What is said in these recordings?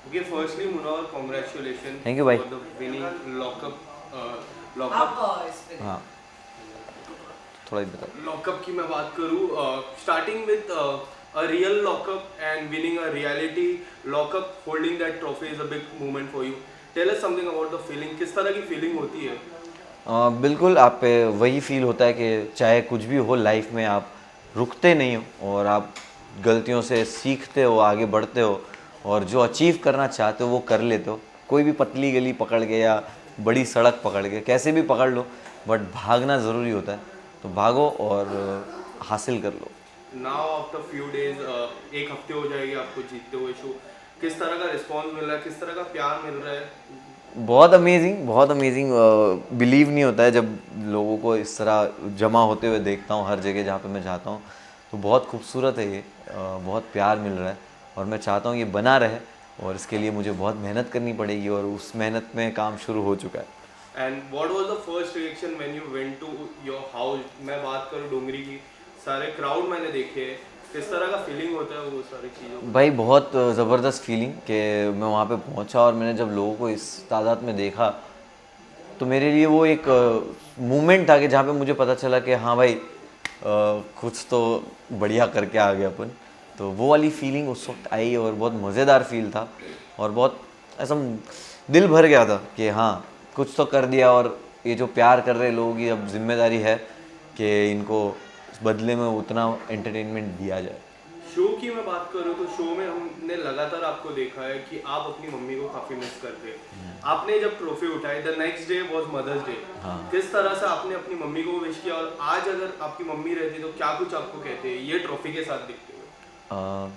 Okay, firstly, Munawar, congratulations thank you भाई। for the winning lockup. हाँ, थोड़ा ही बताओ। लॉकअप की मैं बात करूँ, starting with a real lockup and winning a reality lockup, holding that trophy is a big moment for you. Tell us something about the feeling. किस तरह की फीलिंग होती है? बिल्कुल आप पे वही फील होता है कि चाहे कुछ भी हो लाइफ में, आप रुकते नहीं हो और आप गलतियों से सीखते हो, आगे बढ़ते हो और जो अचीव करना चाहते हो वो कर लेते हो। कोई भी पतली गली पकड़ के या बड़ी सड़क पकड़ के कैसे भी पकड़ लो, बट भागना ज़रूरी होता है। तो भागो और हासिल कर लो। नाउ आफ्टर फ्यू डेज, एक हफ्ते हो जाएगी आपको जीतते हुए शो। किस तरह का रिस्पॉन्स मिल रहा है, किस तरह का प्यार मिल रहा है? बहुत अमेजिंग, बहुत अमेजिंग। बिलीव नहीं होता है जब लोगों को इस तरह जमा होते हुए देखता हूँ हर जगह जहाँ पे मैं जाता हूँ। तो बहुत खूबसूरत है ये, बहुत प्यार मिल रहा है और मैं चाहता हूँ ये बना रहे और इसके लिए मुझे बहुत मेहनत करनी पड़ेगी और उस मेहनत में काम शुरू हो चुका है। And what was the first reaction when you went to your house? मैं बात करूँ डोंगरी की, सारे क्राउड मैंने देखे हैं, किस तरह का फीलिंग होता है वो सारी चीज़ों को? भाई बहुत ज़बरदस्त फीलिंग कि मैं वहाँ पे पहुँचा और मैंने जब लोगों को इस तादाद में देखा तो मेरे लिए वो एक मूवमेंट था कि जहाँ पे मुझे पता चला कि हाँ भाई, कुछ तो बढ़िया करके आ गए अपन। तो वो वाली फीलिंग उस वक्त आई और बहुत मज़ेदार फील था और बहुत ऐसा दिल भर गया था कि हाँ कुछ तो कर दिया और ये जो प्यार कर रहे लोगों की अब जिम्मेदारी है कि इनको बदले में उतना एंटरटेनमेंट दिया जाए। शो की मैं बात करूँ तो शो में हमने लगातार आपको देखा है कि आप अपनी मम्मी को काफ़ी मिस करते हैं। आपने जब ट्रॉफी उठाई, the next day was mother's day, हाँ। किस तरह से आपने अपनी मम्मी को विश किया? और आज अगर आपकी मम्मी रहती तो क्या कुछ आपको कहते हैं ये ट्रॉफी के साथ दिखते हुए? अ,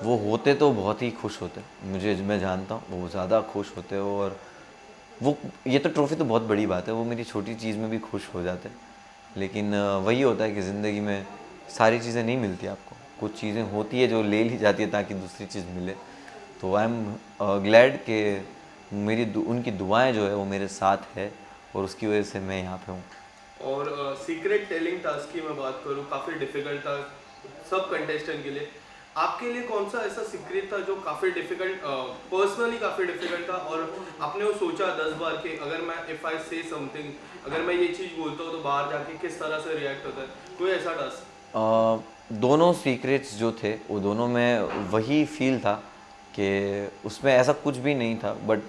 वो होते तो बहुत ही खुश होते, मुझे मैं जानता हूँ वो ज़्यादा खुश होते हो और वो ये तो ट्रॉफ़ी तो बहुत बड़ी बात है, वो मेरी छोटी चीज़ में भी खुश हो जाते हैं। लेकिन वही होता है कि ज़िंदगी में सारी चीज़ें नहीं मिलती आपको, कुछ चीज़ें होती है जो ले ली जाती है ताकि दूसरी चीज़ मिले। तो आई एम ग्लैड कि उनकी दुआएं जो है वो मेरे साथ है और उसकी वजह से मैं यहाँ पे हूँ। और सीक्रेट टेलिंग टास्क की मैं बात करूँ, काफ़ी डिफिकल्ट था सब कंटेस्टेंट के लिए। आपके लिए कौन सा ऐसा सीक्रेट था जो काफ़ी डिफिकल्ट, पर्सनली काफ़ी डिफिकल्ट था और आपने वो सोचा 10 बार कि अगर मैं इफ़ आई से समथिंग, अगर मैं ये चीज़ बोलता हूँ तो बाहर जाके किस तरह से रिएक्ट होता है? कोई ऐसा टास्क? दोनों सीक्रेट्स जो थे वो दोनों में वही फील था कि उसमें ऐसा कुछ भी नहीं था, बट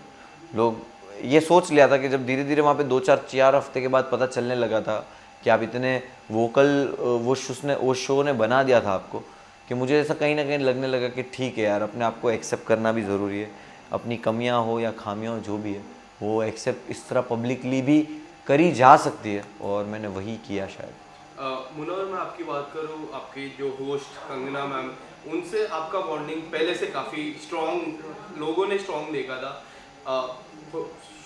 लोग ये सोच लिया था कि जब धीरे धीरे वहाँ पे 2 4 हफ्ते के बाद पता चलने लगा था कि आप इतने वोकल, वो शो ने बना दिया था आपको कि मुझे ऐसा कहीं ना कहीं लगने लगा कि ठीक है यार, अपने आप को एक्सेप्ट करना भी ज़रूरी है। अपनी कमियां हो या खामियां हो जो भी है वो एक्सेप्ट इस तरह पब्लिकली भी करी जा सकती है और मैंने वही किया शायद। मुनव्वर, मैं आपकी बात करूँ, आपकी जो होस्ट कंगना मैम, उनसे आपका बॉन्डिंग पहले से काफ़ी स्ट्रॉन्ग, लोगों ने स्ट्रॉन्ग देखा था।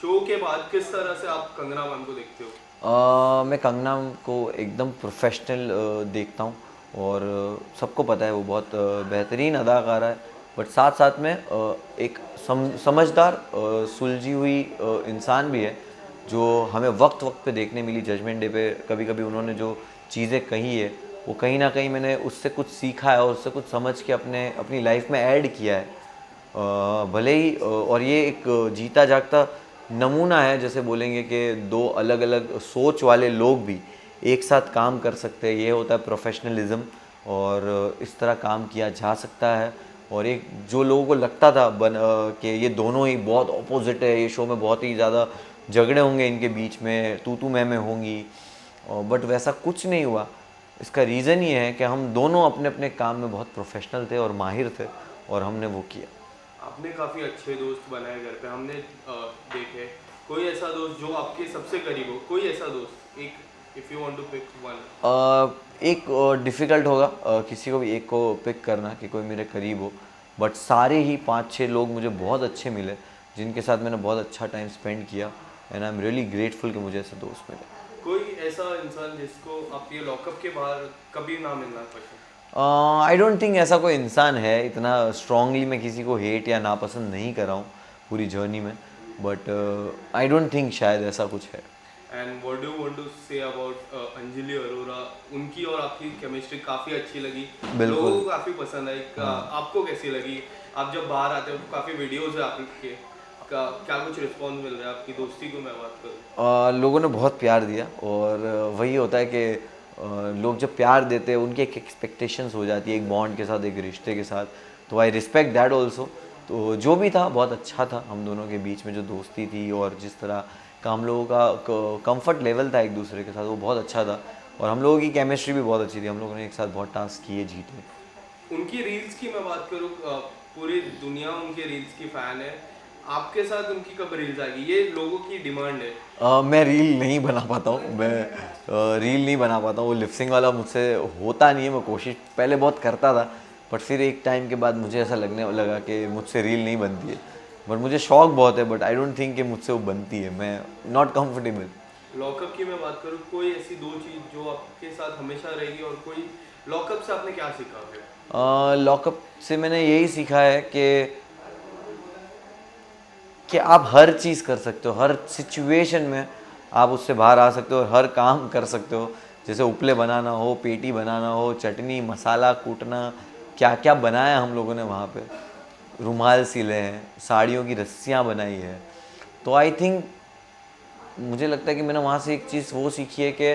शो के बाद किस तरह से आप कंगना मैम को देखते हो? मैं कंगना को एकदम प्रोफेशनल देखता हूँ और सबको पता है वो बहुत बेहतरीन अदाकारा है, बट साथ साथ में एक समझदार, सुलझी हुई इंसान भी है जो हमें वक्त वक्त पे देखने मिली। जजमेंट डे पे कभी कभी उन्होंने जो चीज़ें कही है वो कहीं ना कहीं मैंने उससे कुछ सीखा है और उससे कुछ समझ के अपनी लाइफ में ऐड किया है। भले ही और ये एक जीता जागता नमूना है, जैसे बोलेंगे कि दो अलग अलग सोच वाले लोग भी एक साथ काम कर सकते हैं, ये होता है प्रोफेशनलिज्म और इस तरह काम किया जा सकता है। और एक जो लोगों को लगता था कि ये दोनों ही बहुत अपोजिट है, ये शो में बहुत ही ज़्यादा झगड़े होंगे इनके बीच में, तू मैं होंगी, बट वैसा कुछ नहीं हुआ। इसका रीज़न ये है कि हम दोनों अपने अपने काम में बहुत प्रोफेशनल थे और माहिर थे और हमने वो किया। आपने काफ़ी अच्छे दोस्त बनाए घर पे, हमने देखे। कोई ऐसा दोस्त जो आपके सबसे करीब हो, कोई ऐसा दोस्त, एक, if you want to pick one? एक डिफ़िकल्ट होगा किसी को भी एक को पिक करना कि कोई मेरे करीब हो, बट सारे ही 5 6 लोग मुझे बहुत अच्छे मिले जिनके साथ मैंने बहुत अच्छा टाइम स्पेंड किया and I am really grateful कि मुझे ऐसे दोस्त मिले। कोई ऐसा इंसान जिसको आप ये लॉकअप के बाहर कभी ना मिलना पसंद? आई डोंट थिंक ऐसा कोई इंसान है, इतना स्ट्रांगली मैं किसी को हेट या नापसंद नहीं कर रहा हूँ पूरी जर्नी में, बट आई डोंट थिंक शायद ऐसा कुछ है। And what do want to say about Anjali Arora? उनकी और आपकी केमिस्ट्री काफ़ी अच्छी लगी, लोगों बिल्कुल। को काफ़ी पसंद आई। हाँ। आपको कैसी लगी? आप जब बाहर आते हो तो काफ़ी वीडियोस है आपके क्या कुछ रिस्पॉन्स मिल रहा है आपकी दोस्ती को मैं बात करूँ? लोगों ने बहुत प्यार दिया और वही होता है कि लोग जब प्यार देते हैं उनकी एक एक्सपेक्टेशंस हो जाती है एक बॉन्ड के साथ, एक रिश्ते के साथ। तो आई रिस्पेक्ट दैट ऑल्सो। तो जो भी था बहुत अच्छा था, हम दोनों के बीच में जो दोस्ती थी और जिस तरह का हम लोगों का कंफर्ट लेवल था एक दूसरे के साथ, वो बहुत अच्छा था। और हम लोगों की केमिस्ट्री भी बहुत अच्छी थी, हम लोगों ने एक साथ बहुत टास्क किए, जीते। उनकी रील्स की मैं बात करूँ, पूरी दुनिया उनके रील्स की फ़ैन है। आपके साथ उनकी कब रील्स आएगी? ये लोगों की डिमांड है। मैं रील नहीं बना पाता हूँ, मैं रील नहीं बना पाता हूँ, वो लिपसिंग वाला मुझसे होता नहीं है। मैं कोशिश पहले बहुत करता था, बट फिर एक टाइम के बाद मुझे ऐसा लगने लगा कि मुझसे रील नहीं बनती है। बट मुझे शौक बहुत है, बट आई डोंट थिंक कि मुझसे वो बनती है, मैं नॉट कंफर्टेबल। लॉकअप की मैं बात करूँ, कोई ऐसी दो चीज़ जो आपके साथ हमेशा रहेगी, और कोई लॉकअप से आपने क्या सीखा फिर? लॉकअप से मैंने यही सीखा है कि आप हर चीज़ कर सकते हो, हर सिचुएशन में आप उससे बाहर आ सकते हो और हर काम कर सकते हो। जैसे उपले बनाना हो, पेटी बनाना हो, चटनी मसाला कूटना, क्या क्या बनाया हम लोगों ने वहाँ पे। रुमाल सिले हैं, साड़ियों की रस्सियाँ बनाई है। तो आई थिंक मुझे लगता है कि मैंने वहाँ से एक चीज़ वो सीखी है कि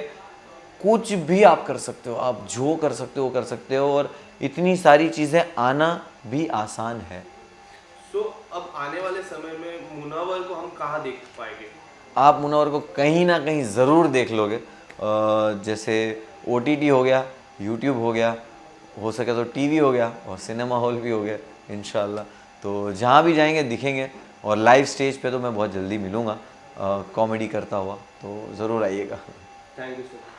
कुछ भी आप कर सकते हो, आप जो कर सकते हो वो कर सकते हो, और इतनी सारी चीज़ें आना भी आसान है। सो अब आने वाले समय में मुनावर को हम कहाँ देख पाएंगे? आप मुनव्वर को कहीं ना कहीं ज़रूर देख लोगे। जैसे OTT हो गया, YouTube हो गया, हो सके तो TV हो गया, और सिनेमा हॉल भी हो गया इंशाल्लाह। तो जहाँ भी जाएंगे दिखेंगे। और लाइव स्टेज पे तो मैं बहुत जल्दी मिलूँगा कॉमेडी करता हुआ, तो ज़रूर आइएगा। Thank you sir.